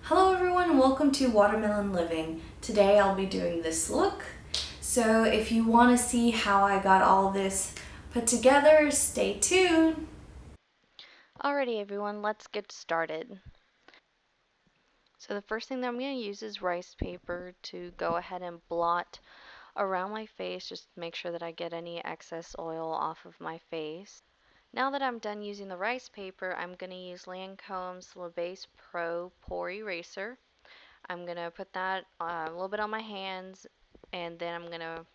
Hello everyone, welcome to Watermelon Living. Today I'll be doing this look. So if you want to see how I got all this put together, stay tuned. Alrighty everyone, let's get started. So the first thing that I'm going to use is rice paper to go ahead and blot around my face, just to make sure that I get any excess oil off of my face. Now that I'm done using the rice paper, I'm going to use Lancome's Le Base Pro Pore Eraser. I'm going to put that a little bit on my hands, and then I'm going to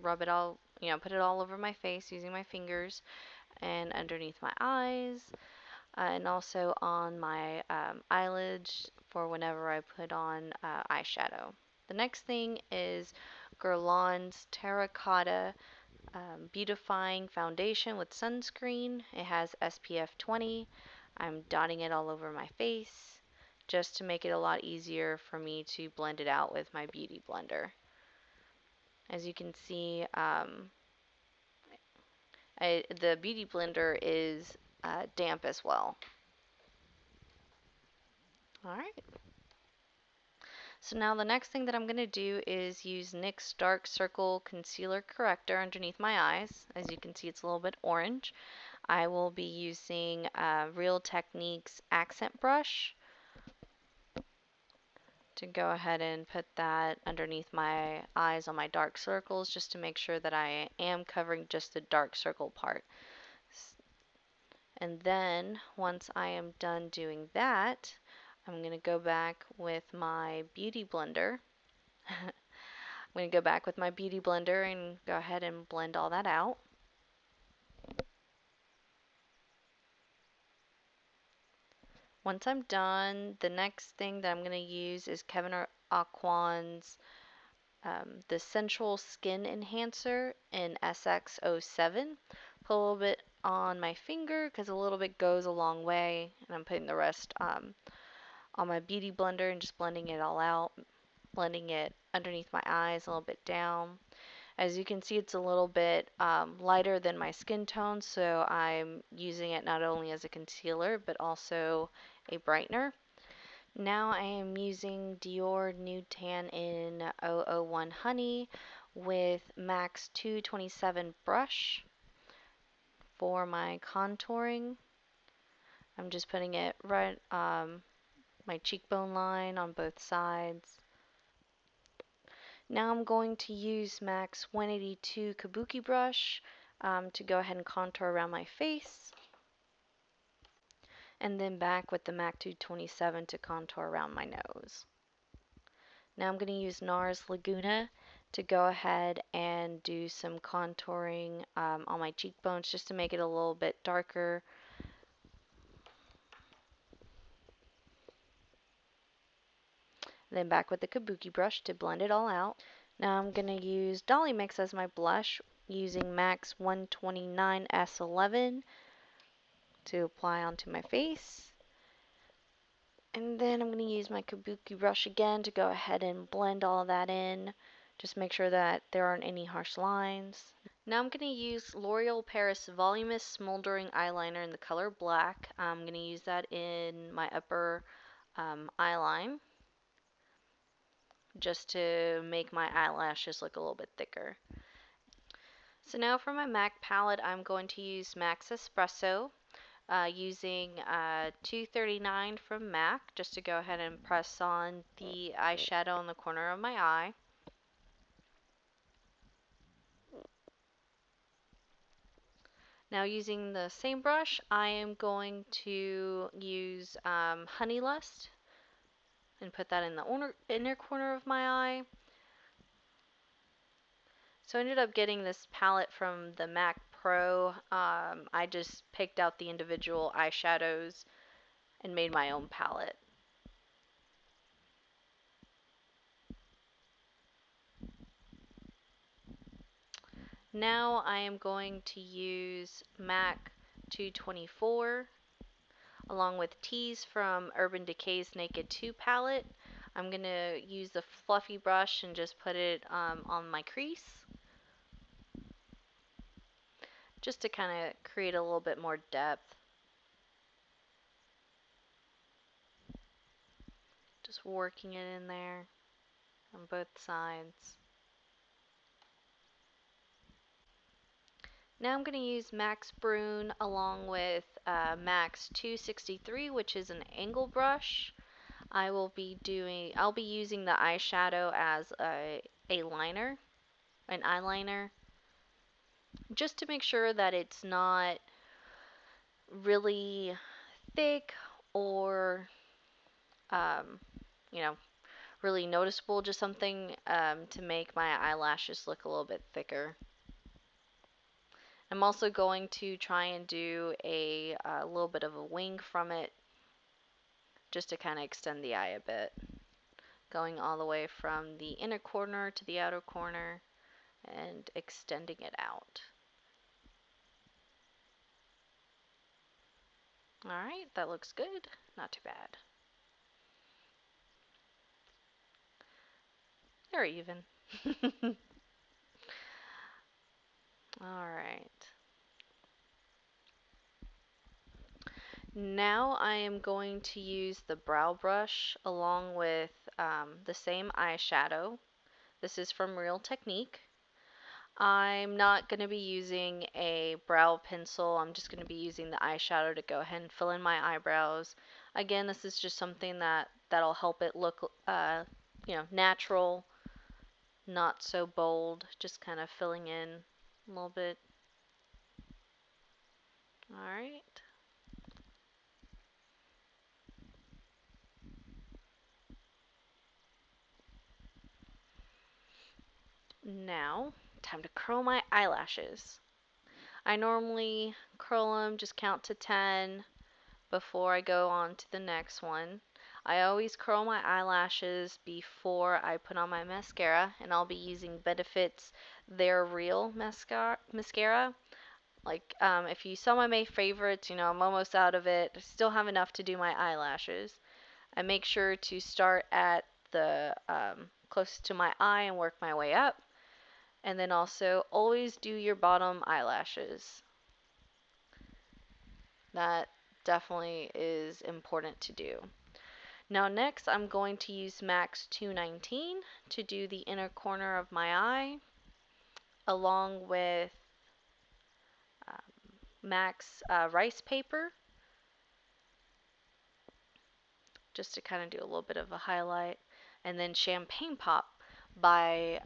rub it all, put it all over my face using my fingers and underneath my eyes. And also on my eyelids for whenever I put on eyeshadow. The next thing is Guerlain's Terracotta Beautifying Foundation with Sunscreen. It has SPF 20. I'm dotting it all over my face just to make it a lot easier for me to blend it out with my beauty blender. As you can see, the beauty blender is damp as well. Alright. So now the next thing that I'm going to do is use NYX Dark Circle Concealer Corrector underneath my eyes. As you can see, it's a little bit orange. I will be using Real Techniques Accent Brush to go ahead and put that underneath my eyes on my dark circles, just to make sure that I am covering just the dark circle part. And then once I am done doing that, I'm going to go back with my beauty blender. I'm going to go back with my beauty blender and go ahead and blend all that out. Once I'm done, the next thing that I'm going to use is Kevyn Aucoin's the Central Skin Enhancer in SX07. Put a little bit on my finger because a little bit goes a long way, and I'm putting the rest on my beauty blender and just blending it all out, blending it underneath my eyes, a little bit down. As you can see, it's a little bit lighter than my skin tone, so I'm using it not only as a concealer but also a brightener. Now I am using Dior Nude Tan in 001 Honey with Max 227 brush for my contouring. I'm just putting it right my cheekbone line on both sides. Now I'm going to use Max 182 Kabuki brush to go ahead and contour around my face, and then back with the MAC 227 to contour around my nose. Now I'm going to use Nars Laguna to go ahead and do some contouring on my cheekbones, just to make it a little bit darker. Then back with the Kabuki brush to blend it all out. Now I'm going to use Dollymix as my blush, using Max 129 S11 to apply onto my face. And then I'm going to use my Kabuki brush again to go ahead and blend all that in. Just make sure that there aren't any harsh lines. Now I'm going to use L'Oreal Paris Voluminous Smoldering Eyeliner in the color black. I'm going to use that in my upper eyeline, just to make my eyelashes look a little bit thicker. So now for my MAC palette, I'm going to use MAC's Espresso, using 239 from MAC, just to go ahead and press on the eyeshadow in the corner of my eye. Now using the same brush, I am going to use Honey Lust and put that in the inner corner of my eye. So I ended up getting this palette from the Mac Pro. I just picked out the individual eyeshadows and made my own palette. Now I am going to use MAC 224 along with Tease from Urban Decay's Naked 2 palette. I'm going to use the fluffy brush and just put it on my crease, just to kind of create a little bit more depth. Just working it in there on both sides. Now I'm going to use Mac Brun along with Max 263, which is an angle brush. I'll be using the eyeshadow as a liner, an eyeliner, just to make sure that it's not really thick or, you know, really noticeable, just something to make my eyelashes look a little bit thicker. I'm also going to try and do a little bit of a wing from it, just to kind of extend the eye a bit, going all the way from the inner corner to the outer corner and extending it out. Alright, that looks good. Not too bad. They're even. Alright. Now I am going to use the brow brush along with the same eyeshadow. This is from Real Technique. I'm not going to be using a brow pencil. I'm just going to be using the eyeshadow to go ahead and fill in my eyebrows. Again, this is just something that'll help it look natural, not so bold, just kind of filling in a little bit. Alright. Now, time to curl my eyelashes. I normally curl them, just count to 10 before I go on to the next one. I always curl my eyelashes before I put on my mascara, and I'll be using Benefit's They're Real mascara. Like, if you saw my favorites, I'm almost out of it. I still have enough to do my eyelashes. I make sure to start at the closest to my eye and work my way up. And then also always do your bottom eyelashes. That definitely is important to do. Now next I'm going to use Max 219 to do the inner corner of my eye, along with Max rice paper, just to kind of do a little bit of a highlight. And then Champagne Pop by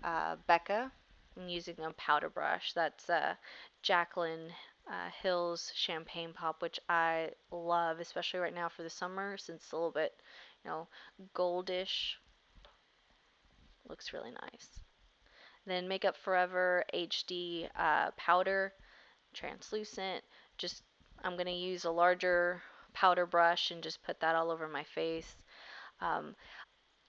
Becca. I'm using a powder brush. That's Jaclyn Hill's Champagne Pop, which I love, especially right now for the summer, since it's a little bit, goldish. Looks really nice. Then Makeup Forever HD powder, translucent. I'm going to use a larger powder brush and just put that all over my face.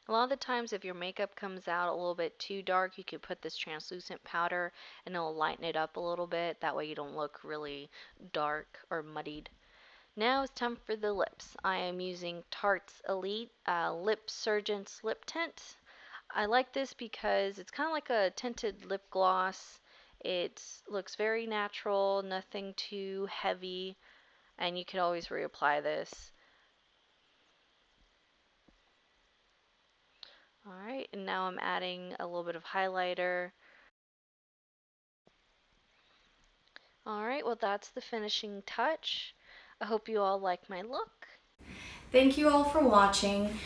A lot of the times if your makeup comes out a little bit too dark, you could put this translucent powder and it'll lighten it up a little bit. That way you don't look really dark or muddied. Now it's time for the lips. I am using Tarte's Elite Lip Surgeon's Lip Tint. I like this because it's kind of like a tinted lip gloss. It looks very natural, nothing too heavy, and you can always reapply this. Alright, and now I'm adding a little bit of highlighter. Alright, well that's the finishing touch. I hope you all like my look. Thank you all for watching.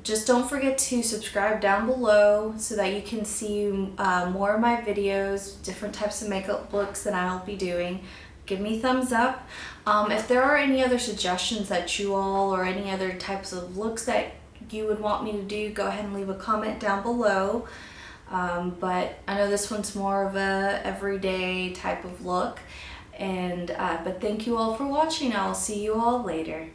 Just don't forget to subscribe down below so that you can see more of my videos, different types of makeup looks that I'll be doing. Give me thumbs up. If there are any other suggestions that you all, or any other types of looks that you would want me to do, go ahead and leave a comment down below. But I know this one's more of a everyday type of look. But thank you all for watching. I'll see you all later.